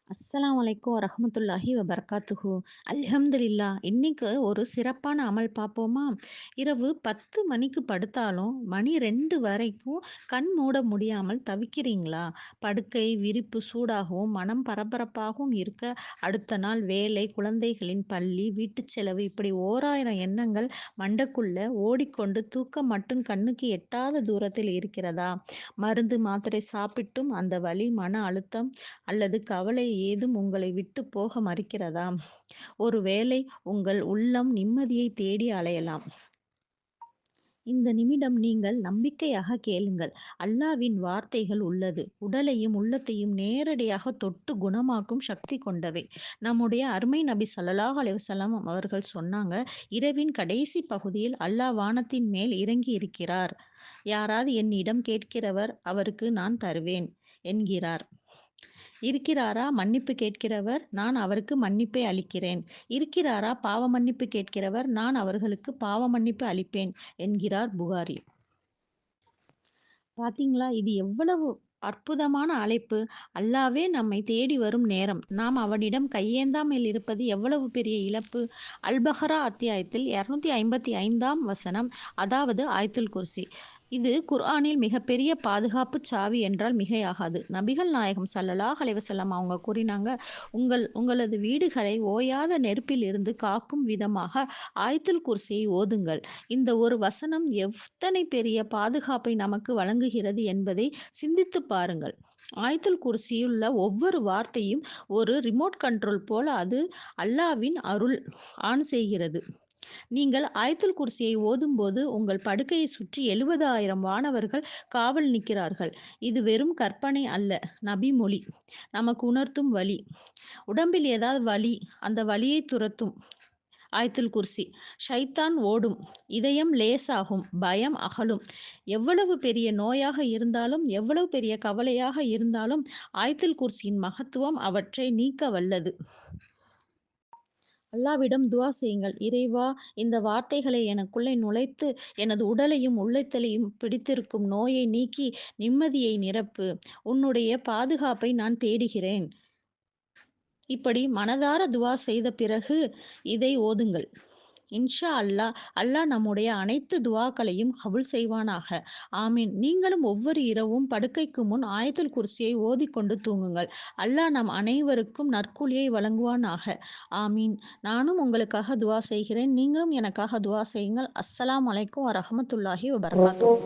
அஸ்ஸலாமு அலைக்கும் வரஹ்மத்துல்லாஹி வபரகாத்துஹு. அல்ஹம்துலில்லாஹ். இன்னைக்கு ஒரு சிறப்பான அமல் பார்ப்போமா? இரவு 10 மணிக்கு படுத்தாலும், மணி 2 வரைக்கும் கண் மூட முடியாமல் தவிக்கிறீங்களா? படுக்கை, விரிப்பு சூடாகவும், மனம் பரபரப்பாகவும் இருக்க, அடுத்த நாள் வேலை, குழந்தைகளின் பள்ளி, வீட்டுச் செலவு இப்படி ஓராயிரம் எண்ணங்கள் மண்டைக்குள்ள ஓடிக்கொண்டு தூக்கம் மட்டும் கண்ணுக்கு எட்டாத தூரத்தில் இருக்கிறதா? மருந்து, மாத்திரை சாப்பிட்டும் அந்த வலி, மன அழுத்தம் அல்லது கவலை ஏதும் உங்களை விட்டு போக மறுக்கிறதா? ஒருவேளை உங்கள் உள்ளம் நிம்மதியை தேடி அலையலாம். இந்த நிமிடம் நீங்கள் நம்பிக்கையாக கேளுங்கள். அல்லாவின் வார்த்தைகள் உள்ளது. உடலையும் உள்ளத்தையும் நேரடியாக தொட்டு குணமாக்கும் சக்தி கொண்டவை. நம்முடைய அருமை நபி ஸல்லல்லாஹு அலைஹி வஸல்லம் அவர்கள் சொன்னாங்க, இரவின் கடைசி பகுதியில் அல்லாஹ் வானத்தின் மேல் இறங்கி இருக்கிறார். யாராவது என்னிடம் கேட்கிறவர் அவருக்கு நான் தருவேன் என்கிறார். இருக்கிறாரா மன்னிப்பு கேட்கிறவர், நான் அவருக்கு மன்னிப்பை அளிக்கிறேன். இருக்கிறாரா பாவ மன்னிப்பு கேட்கிறவர், நான் அவர்களுக்கு பாவ மன்னிப்பு அளிப்பேன் என்கிறார் புகாரி. பாத்தீங்களா? இது எவ்வளவு அற்புதமான அழைப்பு! அல்லாவே நம்மை தேடி வரும் நேரம். நாம் அவனிடம் கையேந்தாமல் இருப்பது எவ்வளவு பெரிய இழப்பு! அல்-பஹரா அத்தியாயத்தில் 255ஆம் வசனம், அதாவது ஆயத்துல் குர்சி. இது குர்ஆனில் மிகப்பெரிய பாதுகாப்பு சாவி என்றால் மிகையாகாது. நபிகள் நாயகம் ஸல்லல்லாஹு அலைஹி வஸல்லம் அவங்க கூறினாங்க, உங்களது வீடுகளை ஓயாத நெருப்பில் இருந்து காக்கும் விதமாக ஆயத்துல் குர்சியை ஓதுங்கள். இந்த ஒரு வசனம் எத்தனை பெரிய பாதுகாப்பை நமக்கு வழங்குகிறது என்பதை சிந்தித்துப் பாருங்கள். ஆயத்துல் குர்சியுள்ள ஒவ்வொரு வார்த்தையும் ஒரு ரிமோட் கண்ட்ரோல் போல அது அல்லாவின் அருள் ஆன் செய்கிறது. நீங்கள் ஆயத்துல் குர்சியை ஓதும்போது உங்கள் படுக்கையை சுற்றி 70,000 வானவர்கள் காவல் நிற்கிறார்கள். இது வெறும் கற்பனை அல்ல, நபி மொழி. நமக்கு உணர்த்தும் வழி. உடம்பில் ஏதாவது வலி, அந்த வலியை துரத்தும் ஆயத்துல் குர்சி. ஷைத்தான் ஓடும், இதயம் லேசாகும், பயம் அகலும். எவ்வளவு பெரிய நோயாக இருந்தாலும், எவ்வளவு பெரிய கவலையாக இருந்தாலும் ஆயத்துல் குர்சியின் மகத்துவம் அவற்றை நீக்க வல்லது. அல்லாவிடம் துஆ செய்யுங்கள். இறைவா, இந்த வார்த்தைகளை எனக்குள்ளே நுழைத்து எனது உடலையும் உள்ளத்தையும் பிடித்திருக்கும் நோயை நீக்கி நிம்மதியை நிரப்பு. உன்னுடைய பாதுகாப்பை நான் தேடுகிறேன். இப்படி மனதார துஆ செய்த பிறகு இதை ஓதுங்கள். இன்ஷா அல்லாஹ், அல்லாஹ் நம்முடைய அனைத்து துஆக்களையும் கபூல் செய்வானாக. ஆமீன். நீங்களும் ஒவ்வொரு இரவும் படுக்கைக்கு முன் ஆயத்துல் குர்சியை ஓதிக்கொண்டு தூங்குங்கள். அல்லாஹ் நம் அனைவருக்கும் நற்கூலியை வழங்குவானாக. ஆமீன். நானும் உங்களுக்காக துஆ செய்கிறேன். நீங்களும் எனக்காக துஆ செய்யுங்கள். அஸ்ஸலாமு அலைக்கும் வரஹ்மத்துல்லாஹி வபரகாத்துஹு.